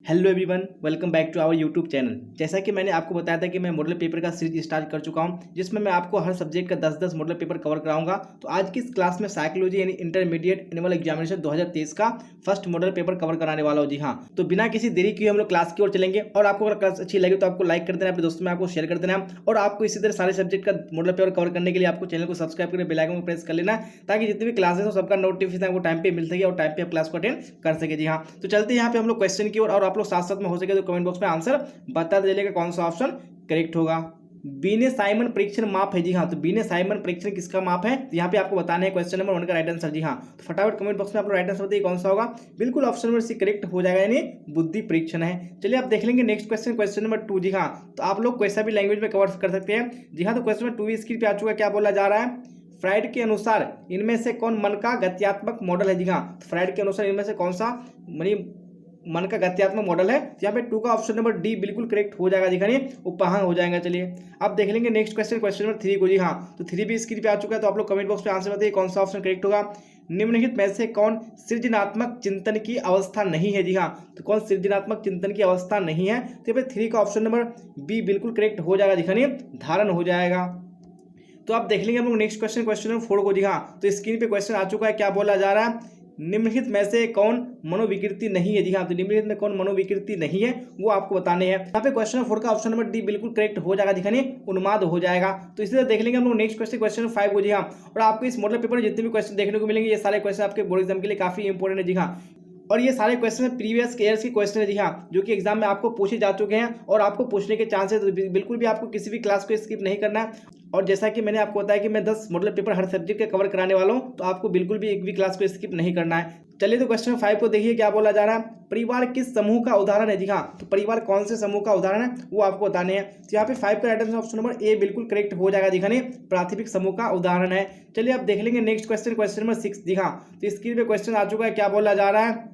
Hello everyone, welcome back to our YouTube channel. जैसा कि मैंने आपको बताया था कि मैं मॉडल पेपर का सीरीज स्टार्ट कर चुका हूं, जिसमें मैं आपको हर सब्जेक्ट का 10-10 मॉडल पेपर कवर कराऊंगा। तो आज की इस क्लास में साइकोलॉजी यानी इंटरमीडिएट एनुअल एग्जामिनेशन 2023 का फर्स्ट मॉडल पेपर कवर कराने वाला हूं। जी हाँ, तो बिना किसी देरी किए हम लोग क्लास की ओर चलेंगे। और आपको अगर क्लास अच्छी लगे तो आपको लाइक कर देना, अपने दोस्तों में आपको शेयर कर देना, और आपको इसी तरह सारे सब्जेक्ट का मॉडल पेपर कवर करने के लिए आपको चैनल को सब्सक्राइब करके बेल आइकन को प्रेस कर लेना, ताकि जितनी भी क्लासेस हो सबका नोटिफिकेशन आपको टाइम पे मिल सके और टाइम पे आप क्लास को अटेंड कर सके। जी हाँ, तो चलते हैं यहाँ पे हम लोग क्वेश्चन की ओर, और आप लोग साथ साथ में हो सके तो कमेंट बॉक्स में आंसर बता दीजिएगा कौन सा ऑप्शन करेक्ट होगा। बीने साइमन परीक्षण माप है। जी हाँ, तो बीने साइमन परीक्षण किसका माप है, यहाँ पे आपको बताना है क्वेश्चन नंबर 1 का राइट आंसर। जी हाँ, तो फटाफट कमेंट बॉक्स में आप लोग राइट आंसर बताइए कौन सा होगा। बिल्कुल ऑप्शन नंबर सी करेक्ट हो जाएगा, यानी बुद्धि परीक्षण है। चलिए आप देख लेंगे नेक्स्ट क्वेश्चन, क्वेश्चन नंबर 2। जी हाँ, तो आप लोग कोई सा भी लैंग्वेज में कवर कर सकते हैं। जी हाँ, तो क्वेश्चन नंबर 2 भी स्क्रीन पे आ चुका है। क्या बोला जा रहा है, फ्राइड के अनुसार इनमें से कौन मन का गत्यात्मक मॉडल है। जी हाँ, तो फ्राइड के अनुसार इनमें से कौन सा मन का गत्यात्मक मॉडल है। यहाँ पे 2 का ऑप्शन नंबर डी बिल्कुल करेक्ट हो जाएगा। दिखाने उपहां हो जाएगा। चलिए अब देख लेंगे नेक्स्ट क्वेश्चन, क्वेश्चन नंबर 3 को। जी हाँ, तो 3 भी स्क्रीन पे आ चुका है। तो आप लोग कमेंट बॉक्स में आंसर बताइए कौन सा ऑप्शन करेक्ट होगा। निम्नलिखित में से कौन सृजनात्मक चिंतन की अवस्था नहीं है। जी हाँ, तो कौन सृजनात्मक चिंतन की अवस्था नहीं है, तो यहाँ पे 3 का ऑप्शन नंबर बी बिल्कुल करेक्ट हो जाएगा। दिखाने धारण हो जाएगा। तो आप देख लेंगे हम लोग नेक्स्ट क्वेश्चन, क्वेश्चन नंबर 4 को। जी हाँ, तो स्क्रीन पे क्वेश्चन आ चुका है। क्या बोला जा रहा है, निम्नलिखित में से कौन मनोविकृति नहीं है। जी हाँ, तो निम्नलिखित में कौन मनोविकृति नहीं है वो आपको बताने हैं। यहाँ पे क्वेश्चन नंबर 4 का ऑप्शन नंबर डी बिल्कुल करेक्ट हो जाएगा। दिखाने उन्माद हो जाएगा। तो इसी तरह देख लेंगे हम लोग नेक्स्ट क्वेश्चन, क्वेश्चन नंबर 5 को। जी हाँ, और आपको इस मॉडल पेपर में जितने भी क्वेश्चन देखने को मिलेंगे, ये सारे क्वेश्चन आपके बोर्ड एग्जाम के लिए काफी इंपॉर्टेंट है। जी हाँ, और ये सारे क्वेश्चन प्रीवियस ईयर्स के क्वेश्चन है। जी हाँ, जो कि एग्जाम में आपको पूछे जा चुके हैं और आपको पूछने के चांसेस, बिल्कुल भी आपको किसी भी क्लास को स्किप नहीं करना है। और जैसा कि मैंने आपको बताया कि मैं 10 मॉडल पेपर हर सब्जेक्ट के कवर कराने वाला हूं, तो आपको बिल्कुल भी एक भी क्लास को स्किप नहीं करना है। चलिए तो क्वेश्चन 5 को देखिए। क्या बोला जा रहा है, परिवार किस समूह का उदाहरण है। जी हाँ, तो परिवार कौन से समूह का उदाहरण है वो आपको बताने हैं। तो यहाँ पे 5 का right answer option number A बिल्कुल करेक्ट हो जाएगा। दिखाने प्राथमिक समूह का उदाहरण है। चलिए आप देख लेंगे नेक्स्ट क्वेश्चन, क्वेश्चन नंबर 6। जी हाँ, तो स्क्रीन पे क्वेश्चन आ चुका है। क्या बोला जा रहा है,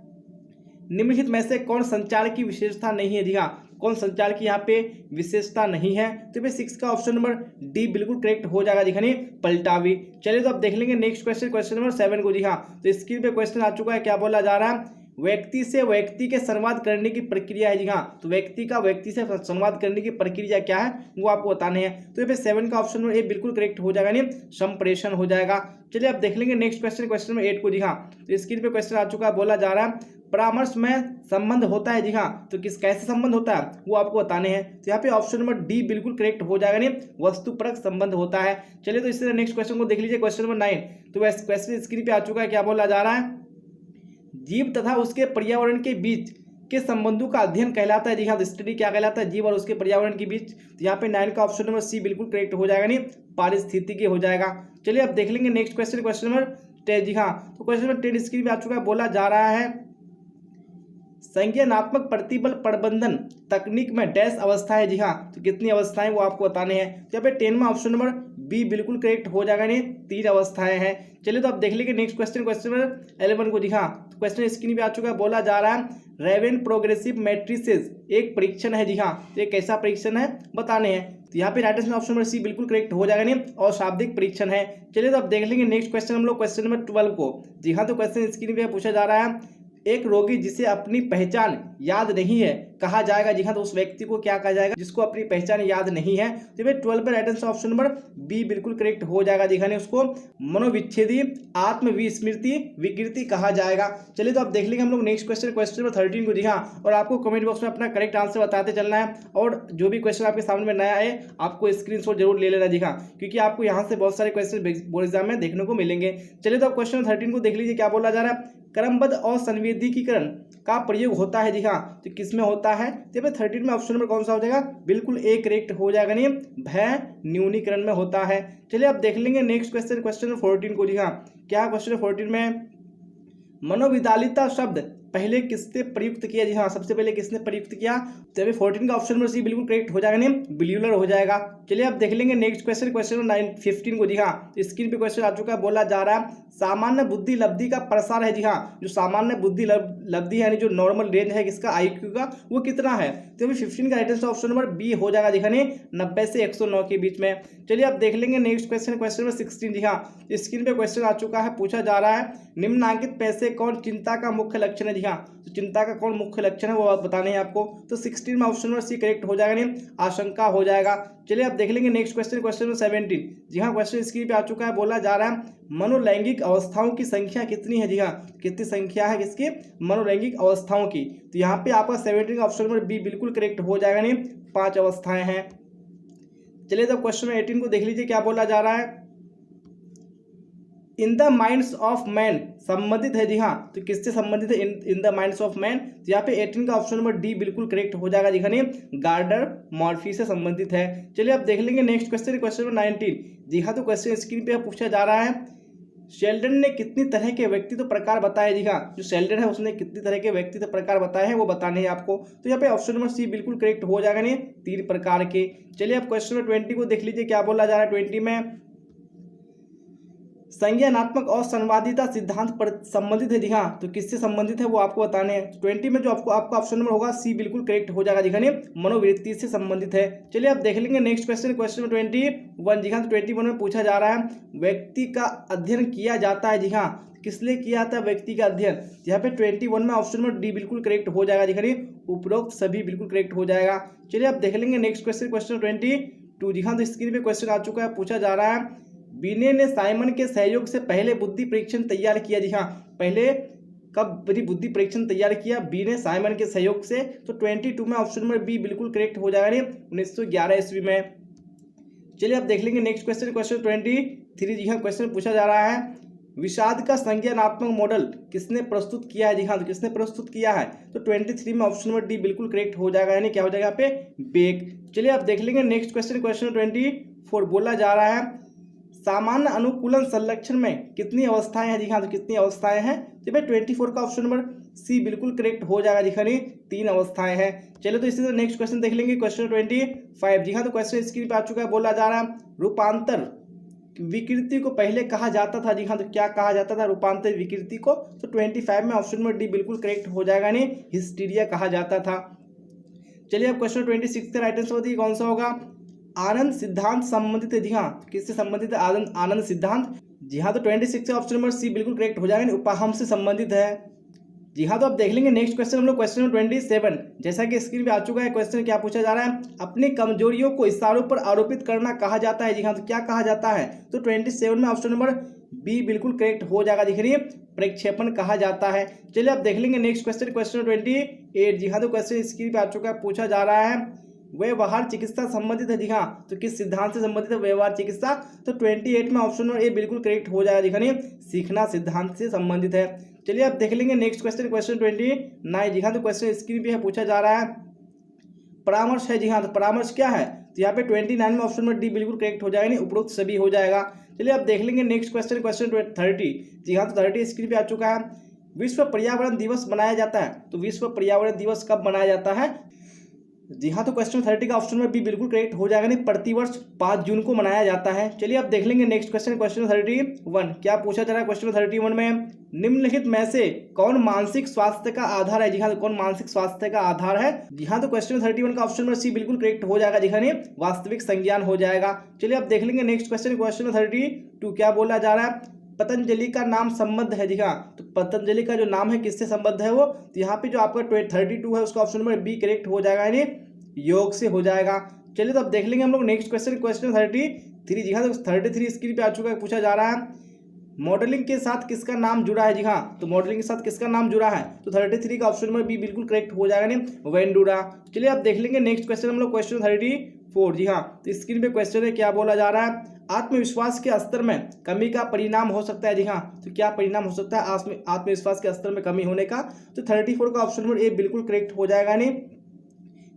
निम्नलिखित में से कौन संचार की विशेषता नहीं है। जी हाँ, कौन संचार की यहाँ पे विशेषता नहीं है, तो ये 6 का ऑप्शन नंबर डी बिल्कुल करेक्ट हो जाएगा। दिखाने पलटावी। चलिए तो अब देख लेंगे नेक्स्ट क्वेश्चन, क्वेश्चन नंबर 7 को। जी हाँ, तो स्क्रीन पे क्वेश्चन आ चुका है। क्या बोला जा रहा है, व्यक्ति से व्यक्ति के संवाद करने की प्रक्रिया है। जी हाँ, तो व्यक्ति का व्यक्ति से संवाद करने की प्रक्रिया क्या है वो आपको बताने हैं। तो ये 7 का ऑप्शन नंबर ए बिल्कुल करेक्ट हो जाएगा, यानी संप्रेषण हो जाएगा। चलिए अब देख लेंगे नेक्स्ट क्वेश्चन, क्वेश्चन नंबर 8 को। जी हाँ, तो स्क्रीन पे क्वेश्चन आ चुका है। बोला जा रहा है परामर्श में संबंध होता है। जी हाँ, तो किस कैसे संबंध होता है वो आपको बताने हैं। तो यहाँ पे ऑप्शन नंबर डी बिल्कुल करेक्ट हो जाएगा, नहीं वस्तुपरक संबंध होता है। चलिए तो इससे नेक्स्ट क्वेश्चन को देख लीजिए, क्वेश्चन नंबर 9। तो वह क्वेश्चन स्क्रीन पे आ चुका है। क्या बोला जा रहा है, जीव तथा उसके पर्यावरण के बीच के संबंधों का अध्ययन कहलाता है। जी हाँ, तो स्टडी क्या कहलाता है, जीव और उसके पर्यावरण के बीच। तो यहाँ पे 9 का ऑप्शन नंबर सी बिल्कुल करेक्ट हो जाएगा, नहीं पारिस्थितिकी हो जाएगा। चलिए अब देख लेंगे नेक्स्ट क्वेश्चन, क्वेश्चन नंबर 10। जी हाँ, तो क्वेश्चन नंबर 10 स्क्रीन पे आ चुका है। बोला जा रहा है संज्ञानात्मक प्रतिबल प्रबंधन तकनीक में डैश अवस्था है। जी हाँ, तो कितनी अवस्थाएं वो आपको बताने हैं। तो यहाँ पे 10 में ऑप्शन नंबर बी बिल्कुल करेक्ट हो जाएगा, नहीं 3 अवस्थाएं हैं। चलिए तो आप देख लीजिए नेक्स्ट क्वेश्चन, क्वेश्चन नंबर 11 को। जी हाँ, तो क्वेश्चन स्क्रीन पे आ चुका है। बोला जा रहा है रेवेन प्रोग्रेसिव मैट्रिसेस एक परीक्षण है। जी हाँ, तो ये कैसा परीक्षण है बताने हैं। तो यहाँ पे right answer option number C बिल्कुल करेक्ट हो जाएगा, नहीं और शाब्दिक परीक्षण है। चलिए तो आप देख लेंगे नेक्स्ट क्वेश्चन हम लोग क्वेश्चन नंबर 12 को। जी हाँ, तो क्वेश्चन स्क्रीन पे पूछा जा रहा है एक रोगी जिसे अपनी पहचान याद नहीं है कहा जाएगा। जी हाँ, तो उस व्यक्ति को क्या कहा जाएगा जिसको अपनी पहचान याद नहीं है। तो भाई 12 पे right answer option number B बिल्कुल करेक्ट हो जाएगा। दिखाने उसको मनोविच्छेदी आत्मविस्मृति विकृति कहा जाएगा। चलिए तो आप देख लेंगे हम लोग नेक्स्ट क्वेश्चन, क्वेश्चन नंबर 13 को। जी हाँ, और आपको कमेंट बॉक्स में अपना करेक्ट आंसर बताते चलना है, और जो भी क्वेश्चन आपके सामने में नया है आपको स्क्रीनशॉट जरूर ले लेना। जी हाँ, क्योंकि आपको यहाँ से बहुत सारे क्वेश्चन बोर्ड एग्जाम में देखने को मिलेंगे। चलिए तो आप क्वेश्चन 13 को देख लीजिए। क्या बोला जा रहा है, क्रमबद्ध और संवेदीकरण का प्रयोग होता है। जी हाँ, तो किसमें होता है, तो 13 में ऑप्शन नंबर कौन सा हो जाएगा, बिल्कुल ए करेक्ट हो जाएगा, नहीं भय न्यूनीकरण में होता है। चलिए आप देख लेंगे नेक्स्ट क्वेश्चन, क्वेश्चन नंबर 14 को। जी हाँ, क्या क्वेश्चन 14 में मनोविदालिता शब्द पहले किसने प्रयुक्त किया। जी हाँ, सबसे पहले किसने प्रयुक्त किया, तो अभी 14 का ऑप्शन नंबर सी बिल्कुल करेक्ट हो जाएगा, नहीं ब्यूलर हो जाएगा। चलिए आप देख लेंगे नेक्स्ट क्वेश्चन, क्वेश्चन नंबर 15 को। जी हाँ, तो स्क्रीन पे क्वेश्चन आ चुका है। बोला जा रहा है सामान्य बुद्धि लब्धि का प्रसार है। जी हाँ, जो सामान्य बुद्धि लब्धि है यानी जो नॉर्मल रेंज है किसका आईक्यू का वो कितना है, तो अभी 15 का right answer option number B हो जाएगा। दिखाने 90 से 109 के बीच में। चलिए आप देख लेंगे नेक्स्ट क्वेश्चन, क्वेश्चन नंबर 16। जी हाँ, स्क्रीन पे क्वेश्चन आ चुका है। पूछा जा रहा है निम्नांकित में से कौन चिंता का मुख्य लक्षण है। जी हाँ। तो चिंता का कौन मुख्य लक्षण है वो बताने हैं आपको। तो 16 में ऑप्शन नंबर सी करेक्ट हो जाएगा, नहीं आशंका हो जाएगा। चलिए आप देख लेंगे नेक्स्ट क्वेश्चन, क्वेश्चन नंबर 17। जी हाँ, क्वेश्चन स्क्रीन पे आ चुका है। बोला जा रहा है मनोलैंगिक अवस्थाओं की संख्या कितनी है। जी हाँ, कितनी संख्या है किसकी, मनोलैंगिक अवस्थाओं की। तो यहाँ पे आपका 17 का ऑप्शन नंबर बी बिल्कुल करेक्ट हो जाएगा, नहीं 5 अवस्थाएं हैं। चलिए तो क्वेश्चन नंबर 18 को देख लीजिए, क्या बोला जा रहा है। In the minds of man संबंधित है। जी हाँ, तो किससे संबंधित है, in the minds of man. तो यहाँ पे 18 का ऑप्शन नंबर डी बिल्कुल करेक्ट हो जाएगा। जी हाँ, गार्डर मॉर्फी से संबंधित है। चलिए आप देख लेंगे नेक्स्ट क्वेश्चन, क्वेश्चन नंबर 19। जी हाँ, तो क्वेश्चन स्क्रीन पे पूछा जा रहा है शेल्डन ने कितनी तरह के व्यक्तित्व प्रकार बताए। जी हाँ, जो शेल्डन है उसने कितनी तरह के व्यक्तित्व प्रकार बताए हैं वो बताने हैं आपको। तो यहाँ पे ऑप्शन नंबर सी बिल्कुल करेक्ट हो जाएगा, नहीं 3 प्रकार के। चलिए आप क्वेश्चन नंबर 20 को देख लीजिए, क्या बोला जा रहा है। 20 में संज्ञानात्मक और संवादिता सिद्धांत पर संबंधित है। जी हाँ, तो किससे संबंधित है वो आपको बताने हैं। 20 में जो आपका ऑप्शन नंबर होगा सी बिल्कुल करेक्ट हो जाएगा। जी हाँ, मनोवृत्ति से संबंधित है। चलिए आप देख लेंगे नेक्स्ट क्वेश्चन, क्वेश्चन नंबर 21। जी हाँ, तो 21 में पूछा जा रहा है व्यक्ति का अध्ययन किया जाता है। जी हाँ, किस लिए किया जाता है व्यक्ति का अध्ययन। यहाँ पे 21 में ऑप्शन नंबर डी बिल्कुल करेक्ट हो जाएगा। जी हाँ, उपरोक्त सभी बिल्कुल करेक्ट हो जाएगा। चलिए आप देख लेंगे नेक्स्ट क्वेश्चन, क्वेश्चन 22। जी हाँ, तो स्क्रीन पे क्वेश्चन आ चुका है। पूछा जा रहा है बीने ने साइमन के सहयोग से पहले बुद्धि परीक्षण तैयार किया। जी हाँ, पहले कब बुद्धि परीक्षण तैयार किया बी ने साइमन के सहयोग से। तो 22 में ऑप्शन नंबर बी बिल्कुल करेक्ट हो जाएगा, नहीं 1911 ईस्वी में। चलिए आप देख लेंगे नेक्स्ट क्वेश्चन, क्वेश्चन 23। जी हाँ, क्वेश्चन पूछा जा रहा है विषाद का संज्ञानात्मक मॉडल किसने प्रस्तुत किया है। जी हाँ, तो किसने प्रस्तुत किया है। तो 23 में ऑप्शन नंबर डी बिल्कुल करेक्ट हो जाएगा, यानी क्या हो जाएगा यहाँ पे बेक। चलिए आप देख लेंगे नेक्स्ट क्वेश्चन, क्वेश्चन 24। बोला जा रहा है सामान्य अनुकूलन संरक्षण में कितनी अवस्थाएं हैं। जी हाँ, तो कितनी अवस्थाएं हैं। तो भाई 24 का ऑप्शन नंबर सी बिल्कुल करेक्ट हो जाएगा। जी हाँ, 3 अवस्थाएं हैं। चलो तो इसी तरह नेक्स्ट क्वेश्चन देख लेंगे, क्वेश्चन 25। जी हाँ, तो क्वेश्चन स्क्रीन पे आ चुका है। बोला जा रहा है रूपांतर विकृति को पहले कहा जाता था। जी हाँ, तो क्या कहा जाता था रूपांतर विकृति को। तो 25 में ऑप्शन नंबर डी बिल्कुल करेक्ट हो जाएगा, नहीं हिस्टीरिया कहा जाता था। चलिए अब क्वेश्चन 26 का राइट आंसर बताइए कौन सा होगा। आनंद सिद्धांत संबंधित है। जी हाँ, किससे संबंधित है आनंद सिद्धांत। जी हाँ, तो 26 का ऑप्शन नंबर सी बिल्कुल करेक्ट हो जाएगा, उपाहम से संबंधित है। जी हाँ, तो आप देख लेंगे नेक्स्ट क्वेश्चन हम लोग क्वेश्चन नंबर 27। जैसा कि स्क्रीन पे आ चुका है क्वेश्चन, क्या पूछा जा रहा है अपनी कमजोरियों को इशारों पर आरोपित करना कहा जाता है। जी हाँ, तो क्या कहा जाता है। तो 27 में ऑप्शन नंबर बी बिल्कुल करेक्ट हो जाएगा। दिख रही है प्रक्षेपण कहा जाता है। चलिए आप देख लेंगे नेक्स्ट क्वेश्चन, क्वेश्चन 28। जी हाँ, तो क्वेश्चन स्क्रीन पे आ चुका है। पूछा जा रहा है व्यवहार चिकित्सा संबंधित है। जी हाँ, तो किस सिद्धांत से संबंधित है व्यवहार चिकित्सा। तो 28 में ऑप्शन नंबर ए बिल्कुल करेक्ट हो जाएगा। दिखाने सीखना सिद्धांत से संबंधित है। चलिए आप देख लेंगे नेक्स्ट क्वेश्चन, क्वेश्चन 29। जी हाँ, तो क्वेश्चन स्क्रीन पे है। पूछा जा रहा है परामर्श है। जी हाँ, तो परामर्श क्या है। तो यहाँ पे 29 में ऑप्शन नंबर डी बिल्कुल करेक्ट हो जाएगा, नहीं उपरोक्त सभी हो जाएगा। चलिए आप देख लेंगे नेक्स्ट क्वेश्चन, क्वेश्चन 30। जी हाँ, तो 30 स्क्रीन पे आ चुका है। विश्व पर्यावरण दिवस मनाया जाता है। तो विश्व पर्यावरण दिवस कब मनाया जाता है। जी हाँ, तो क्वेश्चन 30 का ऑप्शन में बी बिल्कुल करेक्ट हो जाएगा, नहीं प्रतिवर्ष 5 जून को मनाया जाता है। चलिए आप देख लेंगे नेक्स्ट क्वेश्चन, क्वेश्चन 31। क्या पूछा जा रहा है क्वेश्चन 31 में निम्नलिखित में से कौन मानसिक स्वास्थ्य का आधार है। जी हाँ, तो कौन मानसिक स्वास्थ्य का आधार है। जी हाँ, तो क्वेश्चन 31 का ऑप्शन में सी बिल्कुल करेक्ट हो जाएगा। जी हाँ, वास्तविक संज्ञान हो जाएगा। चलिए आप देख लेंगे नेक्स्ट क्वेश्चन, क्वेश्चन 32। क्या बोला जा रहा है पतंजलि का नाम संबद्ध है। जी हाँ, तो पतंजलि का जो नाम है किससे संबद्ध है वो। तो यहाँ पे जो आपका 32 है उसका ऑप्शन नंबर बी करेक्ट हो जाएगा, यानी योग से हो जाएगा। चलिए तो अब देख लेंगे हम लोग नेक्स्ट क्वेश्चन, क्वेश्चन 33। जी हाँ, तो 33 स्क्रीन पे आ चुका है। पूछा जा रहा है मॉडलिंग के साथ किसका नाम जुड़ा है। जी हाँ, तो मॉडलिंग के साथ किसका नाम जुड़ा है। तो 33 का ऑप्शन नंबर बी बिल्कुल करेक्ट हो जाएगा, नहीं वेंडुरा। चलिए आप देख लेंगे नेक्स्ट क्वेश्चन हम लोग क्वेश्चन 34। जी हाँ, तो स्क्रीन पे क्वेश्चन है, क्या बोला जा रहा है आत्मविश्वास के स्तर में कमी का परिणाम हो सकता है। जी हाँ, तो क्या परिणाम हो सकता है आत्मविश्वास के स्तर में कमी होने का। तो 34 का ऑप्शन नंबर ए बिल्कुल करेक्ट हो जाएगा, नहीं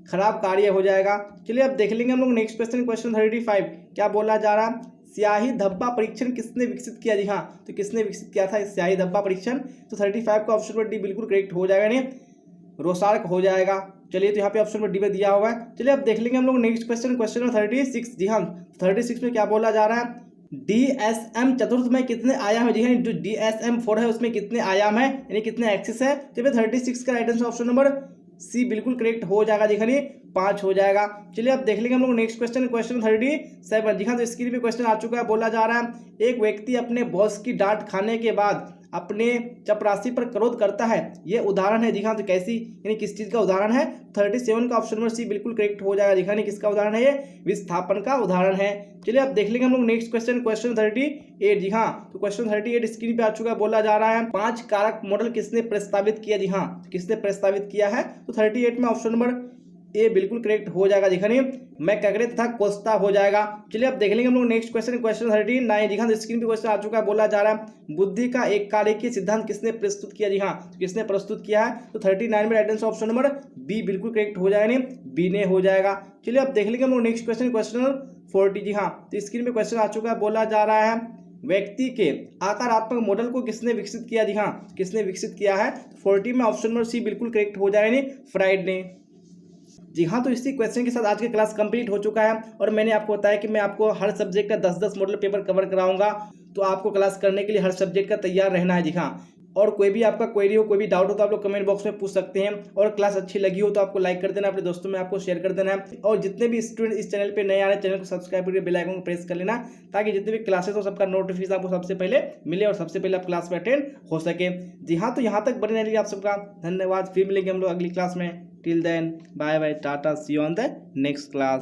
खराब कार्य हो जाएगा। चलिए अब देख लेंगे हम लोग नेक्स्ट क्वेश्चन, क्वेश्चन 35। क्या बोला जा रहा स्याही धब्बा परीक्षण किसने विकसित किया। जी हाँ, तो किसने विकसित किया था स्याही धब्बा परीक्षण। तो 35 का ऑप्शन नंबर डी बिल्कुल करेक्ट हो जाएगा, नहीं रोसार्क हो जाएगा। चलिए तो यहाँ पे ऑप्शन नंबर डी में दिया हुआ है। चलिए अब देख लेंगे हम लोग नेक्स्ट क्वेश्चन, क्वेश्चन 36। जी हाँ, 36 में क्या बोला जा रहा है DSM चतुर्थ में कितने आयाम है। जी हाँ, जो DSM 4 है उसमें कितने आयाम है, यानी कितने एक्सिस है। तो 36 का right answer option number C बिल्कुल करेक्ट हो जाएगा। जी हाँ, 5 हो जाएगा। चलिए अब देख लेंगे हम लोग नेक्स्ट क्वेश्चन, क्वेश्चन 37। जी हाँ, तो स्क्रीन पे क्वेश्चन आ चुका है। बोला जा रहा है एक व्यक्ति अपने बॉस की डांट खाने के बाद अपने चपरासी पर क्रोध करता है, ये उदाहरण है। जी हाँ, तो कैसी यानी किस चीज़ का उदाहरण है? 37 का ऑप्शन नंबर सी बिल्कुल करेक्ट हो जाएगा। दिखाने किसका उदाहरण है? ये विस्थापन का उदाहरण है। चलिए अब देख लेंगे हम लोग नेक्स्ट क्वेश्चन, क्वेश्चन 38। जी हाँ, तो क्वेश्चन 38 स्क्रीन पे आ चुका है। बोला जा रहा है 5 कारक मॉडल किसने प्रस्तावित किया? जी हाँ, किसने प्रस्तावित किया है? तो 38 में ऑप्शन नंबर ए बिल्कुल करेक्ट हो जाएगा। दिखाने मैकग्रे तथा कोस्टा हो जाएगा। चलिए अब देख लेंगे हम लोग नेक्स्ट क्वेश्चन, क्वेश्चन 39। जी हाँ, स्क्रीन पे क्वेश्चन आ चुका है। बोला जा रहा है बुद्धि का एक कार्यकीय सिद्धांत किसने प्रस्तुत किया? जी हाँ, किसने प्रस्तुत किया है? तो 39 में right answer option number B बिल्कुल करेक्ट हो जाएगा, बी ने हो जाएगा। चलिए अब देख लेंगे हम लोग नेक्स्ट क्वेश्चन, क्वेश्चन 40। जी हाँ, तो स्क्रीन पे क्वेश्चन आ चुका है। बोला जा रहा है व्यक्ति के आकारात्मक मॉडल को किसने विकसित किया? जी हाँ, किसने विकसित किया है? 40 में ऑप्शन नंबर सी बिल्कुल करेक्ट हो जाएगा, फ्राइड ने। जी हाँ, तो इसी क्वेश्चन के साथ आज की क्लास कंप्लीट हो चुका है और मैंने आपको बताया कि मैं आपको हर सब्जेक्ट का 10-10 मॉडल पेपर कवर कराऊंगा, तो आपको क्लास करने के लिए हर सब्जेक्ट का तैयार रहना है। जी हाँ, और कोई भी आपका क्वेरी हो, कोई भी डाउट हो तो आप लोग कमेंट बॉक्स में पूछ सकते हैं। और क्लास अच्छी लगी हो तो आपको लाइक कर देना, अपने दोस्तों में आपको शेयर कर देना है। और जितने भी स्टूडेंट इस चैनल पे नए आ रहे हैं, चैनल को सब्सक्राइब करके बेल आइकन को प्रेस कर लेना, ताकि जितने भी क्लासेस हो सबका नोटिफिकेशन आपको सबसे पहले मिले और सबसे पहले आप क्लास में अटेंड हो सके। जी हाँ, तो यहाँ तक बने रहने के लिए आप सबका धन्यवाद। फिर मिलेंगे हम लोग अगली क्लास में। Till then bye bye, tata, see you on the next class.